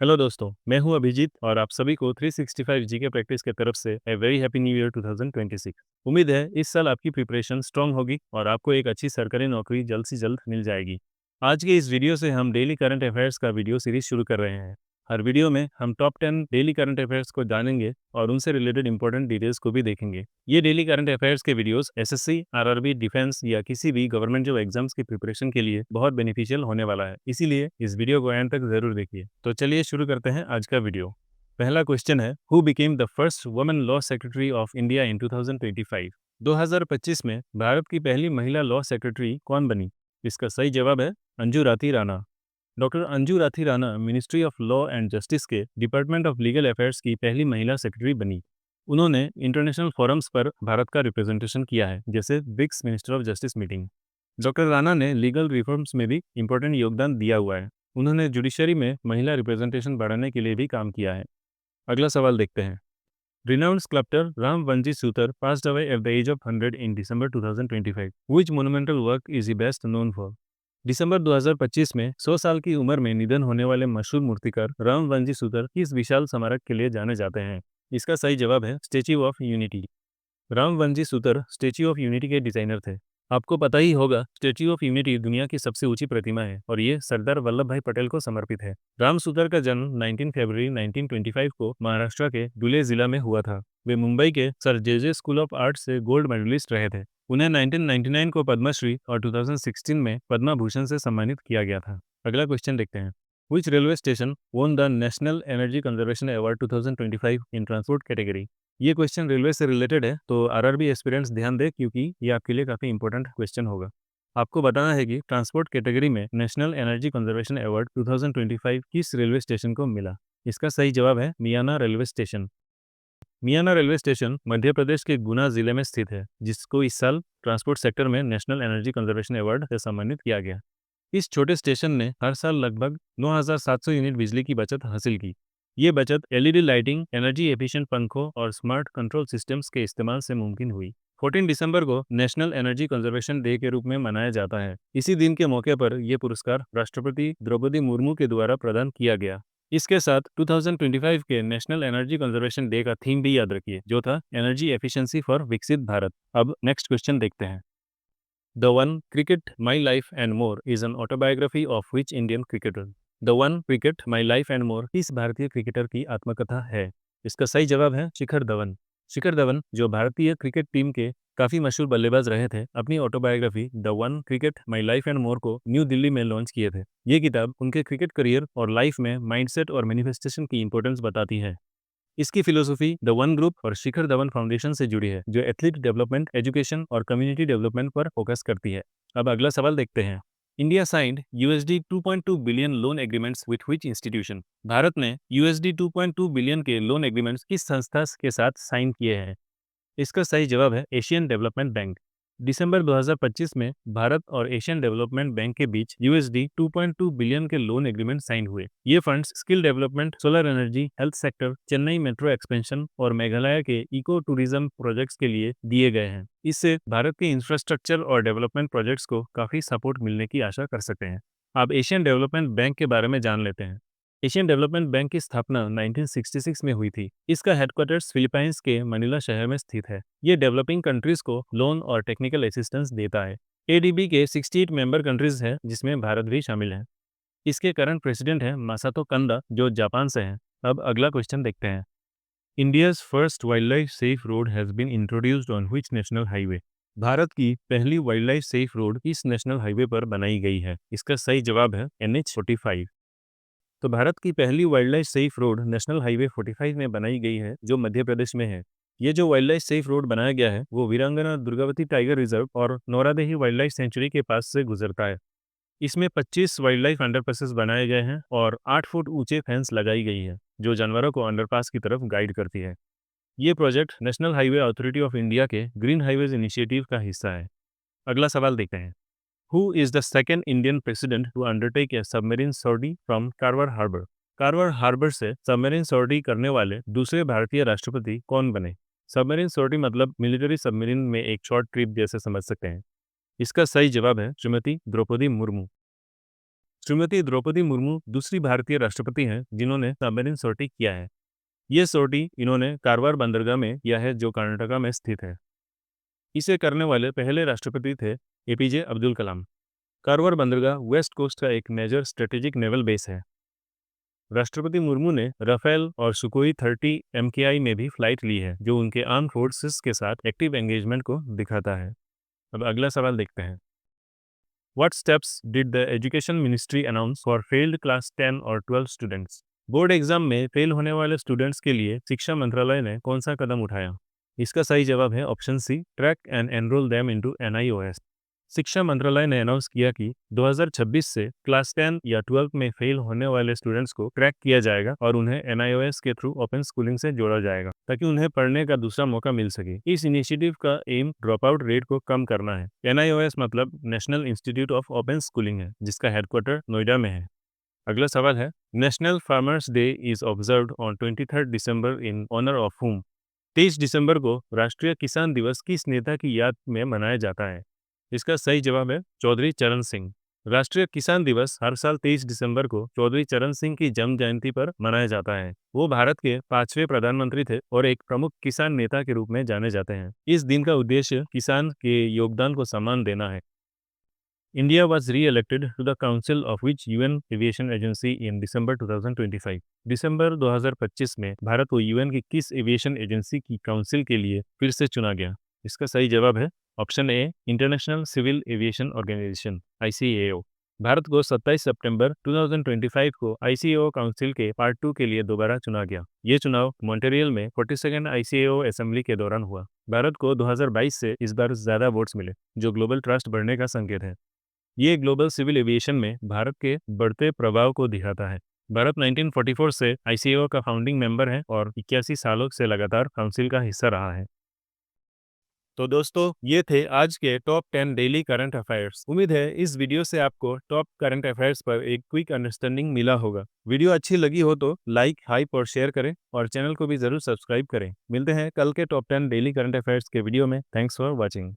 Hello दोस्तों, मैं हूं अभिजीत और आप सभी को 365 जीके प्रैक्टिस के तरफ से a very happy new year 2026। उम्मीद है इस साल आपकी प्रिपरेशन स्ट्रांग होगी और आपको एक अच्छी सरकारी नौकरी जल्द से जल्द मिल जाएगी। आज के इस वीडियो से हम डेली करंट अफेयर्स का वीडियो सीरीज शुरू कर रहे हैं। हर वीडियो में हम टॉप 10 डेली करंट अफेयर्स को जानेंगे और उनसे रिलेटेड इंपॉर्टेंट डिटेल्स को भी देखेंगे। ये डेली करंट अफेयर्स के वीडियोस एसएससी, आरआरबी, डिफेंस या किसी भी गवर्नमेंट जॉब एग्जाम्स की प्रिपरेशन के लिए बहुत बेनिफिशियल होने वाला है, इसीलिए इस वीडियो को एंड तक जरूर देखिए। तो चलिए शुरू करते हैं आज का वीडियो। पहला क्वेश्चन है, who became the first women law secretary of India in 2025? 2025 में भारत की पहली महिला लॉ सेक्रेटरी कौन बनी? इसका सही जवाब है Anju Rathi Rana. Doctor Anju Rathi Rana ministry of law and justice के डिपार्टमेंट ऑफ लीगल अफेयर्स की पहली महिला सेक्रेटरी बनी। उन्होंने इंटरनेशनल फोरम्स पर भारत का रिप्रेजेंटेशन किया है, जैसे BRICS minister of justice meeting. Doctor Rana ने लीगल रिफॉर्म्स में भी इंपॉर्टेंट योगदान दिया हुआ है। उन्होंने जुडिशरी में महिला रिप्रेजेंटेशन बढ़ाने के लिए भी काम किया है। अगला सवाल देखते हैं। Renowned sculptor Ram Vanji Sutar passed away at the age of 100 in December 2025. Which monumental work is he best known for? दिसंबर 2025 में 100 साल की उम्र में निधन होने वाले मशहूर मूर्तिकार राम वंजी सुतर किस विशाल स्मारक के लिए जाने जाते हैं? इसका सही जवाब है Statue of Unity. Ram Vanji Sutar Statue of Unity के डिजाइनर थे। आपको पता ही होगा, स्टेच्यू ऑफ यूनिटी दुनिया की सबसे ऊंची प्रतिमा है और ये सरदार वल्लभ भाई पटेल को समर्पित है। राम सुतर का जन्म 19 फरवरी 1925 को महाराष्ट्र के धुले जिला में हुआ था। वे मुंबई के sir J school of art से गोल्ड मेडलिस्ट रहे थे। उन्हें 1999 को पद्मश्री और 2016 में पद्मा भूषण से सम्मानित किया गया था। अगला क्वेश्चन देखते हैं। Which railway station won the National Energy Conservation Award 2025 in transport category? ये क्वेश्चन रेलवे से रिलेटेड है, तो आरआरबी एस्पिरेंट्स ध्यान दें क्योंकि ये आपके लिए काफ़ी इंपॉर्टेंट क्वेश्चन होगा। आपको बताना है कि ट्रांसपोर्ट कैटेगरी में नेशनल एनर्जी कंजर्वेशन अवार्ड 2025 किस रेलवे स्टेशन को मिला? इसका सही जवाब है मियाना railway station. मियाना railway station Madhya Pradesh के गुना जिले में स्थित है, जिसको इस साल ट्रांसपोर्ट सेक्टर में नेशनल एनर्जी कंजर्वेशन अवार्ड से सम्मानित किया गया। इस छोटे स्टेशन ने हर साल लगभग 9,700 यूनिट बिजली की बचत हासिल की। ये बचत एलईडी लाइटिंग, एनर्जी एफिशिएंट पंखों और स्मार्ट कंट्रोल सिस्टम्स के इस्तेमाल से मुमकिन हुई। 14 दिसंबर को नेशनल एनर्जी कंजर्वेशन डे के रूप में मनाया जाता है। इसी दिन के मौके पर यह पुरस्कार राष्ट्रपति द्रौपदी मुर्मू के द्वारा प्रदान किया गया। इसके साथ 2025 के नेशनल एनर्जी कंजर्वेशन डे का थीम भी याद रखिए, जो था एनर्जी एफिशिएंसी फॉर विकसित भारत। अब नेक्स्ट क्वेश्चन देखते हैं। The One Cricket My Life and More is an autobiography of which Indian cricketer? The One Cricket My Life and More किस भारतीय क्रिकेटर की आत्मकथा है? इसका सही जवाब है शिखर धवन। शिखर धवन, जो भारतीय क्रिकेट टीम के काफी मशहूर बल्लेबाज रहे थे, अपनी autobiography the one cricket my life and more को न्यू दिल्ली में लॉन्च किए थे। ये किताब उनके क्रिकेट करियर और लाइफ में माइंडसेट और मैनिफेस्टेशन की इंपॉर्टेंस बताती है। इसकी फिलोसॉफी द वन ग्रुप और शिखर धवन फाउंडेशन से जुड़ी है, जो एथलीट डेवलपमेंट, एजुकेशन और कम्युनिटी डेवलपमेंट पर फोकस करती है। अब अगला सवाल देखते हैं। India signed USD 2.2 billion loan agreements with which institution? Bharat ने यूएसडी 2.2 बिलियन के लोन एग्रीमेंट्स किस संस्था के साथ साइन किए हैं? इसका सही जवाब है एशियन डेवलपमेंट बैंक। दिसंबर 2025 में भारत और एशियन डेवलपमेंट बैंक के बीच यूएसडी 2.2 बिलियन के लोन एग्रीमेंट साइन हुए। ये funds skill development, solar energy, health sector, Chennai metro expansion और मेघालय के इको टूरिज्म प्रोजेक्ट्स के लिए दिए गए हैं। इससे भारत के इंफ्रास्ट्रक्चर और डेवलपमेंट प्रोजेक्ट्स को काफी सपोर्ट मिलने की आशा कर सकते हैं। अब एशियन डेवलपमेंट बैंक के बारे में जान लेते हैं। एशियन डेवलपमेंट बैंक की स्थापना 1966 में हुई थी। इसका हेडक्वार्टर्स फिलीपाइंस के मनीला शहर में स्थित है। ये डेवलपिंग कंट्रीज को लोन और टेक्निकल असिस्टेंस देता है। एडीबी के 68 मेंबर कंट्रीज हैं, जिसमें भारत भी शामिल है। इसके करंट प्रेसिडेंट हैं मासातो कंदा, जो जापान से हैं। अब अगला क्वेश्चन देखते हैं। India's first wildlife safe road has been introduced on which national highway? Bharat की पहली वाइल्ड लाइफ सेफ रोड किस नेशनल हाईवे पर बनाई गई है? इसका सही जवाब है NH45। तो भारत की पहली wildlife safe road national highway 45 में बनाई गई है, जो मध्य प्रदेश में है। ये जो वाइल्ड लाइफ सेफ रोड बनाया गया है, वो वीरांगना दुर्गावती टाइगर रिजर्व और नौरादेही वाइल्ड लाइफ सेंचुरी के पास से गुजरता है। इसमें 25 वाइल्ड लाइफ अंडरपासेस बनाए गए हैं और 8 फुट ऊंचे फेंस लगाई गई है, जो जानवरों को अंडरपास की तरफ गाइड करती है। ये project national highway authority of India के ग्रीन हाईवेज इनिशिएटिव का हिस्सा है। अगला सवाल देखते हैं। Who is the second Indian president to undertake a submarine sortie from Karwar Harbor? Karwar harbour से सबमरीन सॉर्टी करने वाले दूसरे भारतीय राष्ट्रपति कौन बने? सबमरीन सॉर्टी मतलब मिलिट्री सबमरीन में एक शॉर्ट ट्रिप जैसे समझ सकते हैं। इसका सही जवाब है श्रीमती द्रौपदी मुर्मू। श्रीमती द्रौपदी मुर्मू दूसरी भारतीय राष्ट्रपति हैं जिन्होंने सबमरीन सॉर्टी किया है। ये सॉर्टी इन्होंने कारवार बंदरगाह में किया है जो कर्नाटका में स्थित है। इसे करने वाले पहले राष्ट्रपति थे एपीजे अब्दुल कलाम। कारवार बंदरगाह वेस्ट कोस्ट का एक मेजर स्ट्रेटेजिक नेवल बेस है। राष्ट्रपति मुर्मू ने राफेल और सुकोई 30 MKI में भी फ्लाइट ली है जो उनके आर्म फोर्सेस के साथ एक्टिव एंगेजमेंट को दिखाता है। अब अगला सवाल देखते हैं। What steps did the Education Ministry announce for failed class 10 और 12 students? बोर्ड एग्जाम में फेल होने वाले स्टूडेंट्स के लिए शिक्षा मंत्रालय ने कौन सा कदम उठाया? इसका सही जवाब है option C, track and enrol them into NIOS। शिक्षा मंत्रालय ने अनाउंस किया कि 2026 से क्लास 10 या 12 में फेल होने वाले स्टूडेंट्स को ट्रैक किया जाएगा और उन्हें NIOS के थ्रू ओपन स्कूलिंग से जोड़ा जाएगा ताकि उन्हें पढ़ने का दूसरा मौका मिल सके। इस इनिशिएटिव का एम ड्रॉप आउट रेट को कम करना है। NIOS मतलब national institute of open schooling है जिसका हेडक्वार्टर नोएडा में है। अगला सवाल है, national farmers day is observed on 23 December in honour of whom? 23 दिसंबर को राष्ट्रीय किसान दिवस किस नेता की याद में मनाया जाता है? इसका सही जवाब है चौधरी चरण सिंह। राष्ट्रीय किसान दिवस हर साल 23 दिसंबर को चौधरी चरण सिंह की जन्म जयंती पर मनाया जाता है। वो भारत के 5वें प्रधानमंत्री थे और एक प्रमुख किसान नेता के रूप में जाने जाते हैं। इस दिन का उद्देश्य किसान के योगदान को सम्मान देना है। India was re-elected to the Council of which UN Aviation Agency in December 2025? दिसंबर 2025 में भारत को यूएन की किस एविएशन एजेंसी की काउंसिल के लिए फिर से चुना गया? इसका सही जवाब है option A, international civil aviation organisation ICAO। Bharat को 27 सितंबर 2025 को ICAO काउंसिल के पार्ट 2 के लिए दोबारा चुना गया। ये चुनाव मॉन्ट्रियल में 42nd ICAO असेंबली के दौरान हुआ। भारत को 2022 से इस बार ज्यादा वोट्स मिले जो ग्लोबल ट्रस्ट बढ़ने का संकेत है। ये ग्लोबल सिविल एविएशन में भारत के बढ़ते प्रभाव को दिखाता है। भारत 1944 से ICAO का फाउंडिंग मेंबर है और 81 सालों से लगातार काउंसिल का हिस्सा रहा है। तो दोस्तों, ये थे आज के टॉप 10 डेली करंट अफेयर्स। उम्मीद है इस वीडियो से आपको टॉप करंट अफेयर्स पर एक क्विक अंडरस्टैंडिंग मिला होगा। वीडियो अच्छी लगी हो तो लाइक, हाइप और शेयर करें और चैनल को भी जरूर सब्सक्राइब करें। मिलते हैं कल के टॉप 10 डेली करंट अफेयर्स के वीडियो में। Thanks for watching.